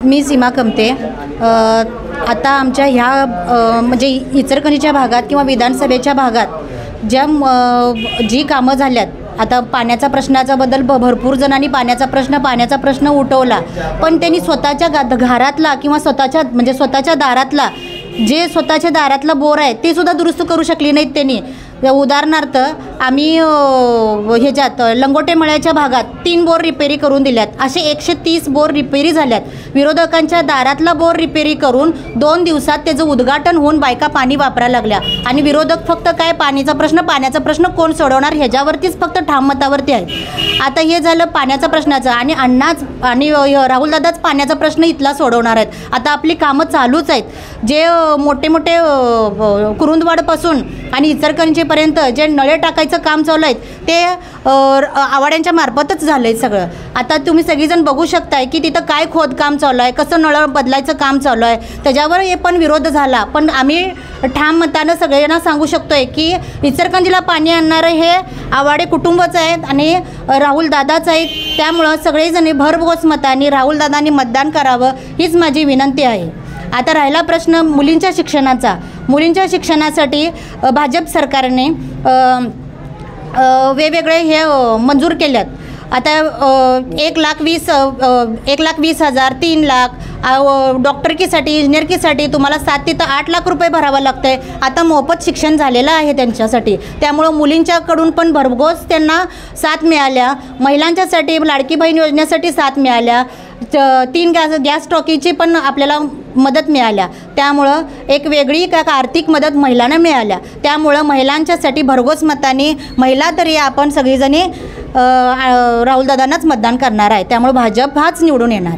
मी सीमा कमते. आता आमच्या ह्या म्हणजे इचलकरंजीच्या भागात किंवा विधानसभेच्या भागात जी कामं झाल्यात, आता पाण्याचा प्रश्नाच्याबद्दल भरपूर जणांनी पाण्याचा प्रश्न उठवला, पण त्यांनी स्वतःच्या घरातला किंवा स्वतःच्या दारातला स्वतःच्या दारातला बोर आहे ते सुद्धा दुरुस्त करू शकली नाहीत त्यांनी. उदाहरणार्थ आम्ही ह्याच्यात लंगोटे मळ्याच्या भागात 3 बोर रिपेरी करून दिल्यात. असे 130 बोर रिपेरी झाल्यात. विरोधकांच्या दारातला बोर रिपेरी करून 2 दिवसात त्याचं उद्घाटन होऊन बायका पाणी वापरायला लागल्या. आणि विरोधक फक्त काय पाण्याचा प्रश्न कोण सोडवणार ह्याच्यावरतीच फक्त ठाम मतावरती आहे. आता हे झालं पाण्याचा प्रश्नाचं. आणि अण्णाच आणि राहुलदादाच पाण्याचा प्रश्न इथला सोडवणार आहेत. आता आपली कामं चालूच आहेत. जे मोठे मोठे कुरुंदवाडपासून आणि इचलकरंजीपर्यंत जे नळे टाकायचं काम चालू आहे ते आवाड्यांच्या मार्फतच झालं आहे सगळं. आता तुम्ही सगळीजण बघू शकताय की तिथं काय खोदकाम चालू आहे, कसं नळ बदलायचं काम चालू आहे. त्याच्यावर हे पण विरोध झाला. पण आम्ही ठाम मतानं सगळ्यांना सांगू शकतोय की इचलकरंजीला पाणी आणणारं हे आवाडे कुटुंबच आहेत आणि राहुलदादाच आहेत. त्यामुळं सगळेजण भरघोस मतांनी राहुलदादांनी मतदान करावं हीच माझी विनंती आहे. आता राहिला प्रश्न मुलींच्या शिक्षणासाठी भाजप सरकारने वेगवेगळे हे मंजूर केल्यात. आता 1,20,000 3,00,000 डॉक्टरकीसाठी इंजिनियरकीसाठी तुम्हाला 7 ते 8 लाख रुपये भरावं लागतं आहे. आता मोफत शिक्षण झालेलं आहे त्यांच्यासाठी. त्यामुळं मुलींच्याकडून पण भरघोस त्यांना साथ मिळाल्या. महिलांच्यासाठी लाडकी बहीण योजनेसाठी साथ मिळाल्या. 3 गॅस टॉकीची पण आपल्याला मदत मिळाल्या. त्यामुळं एक वेगळी आर्थिक मदत महिलांना मिळाल्या. त्यामुळं महिलांच्यासाठी भरघोस मताने महिला तरी आपण सगळीजणी राहुलदादांनाच मतदान करणार आहे. त्यामुळे भाजप हाच निवडून येणार आहे.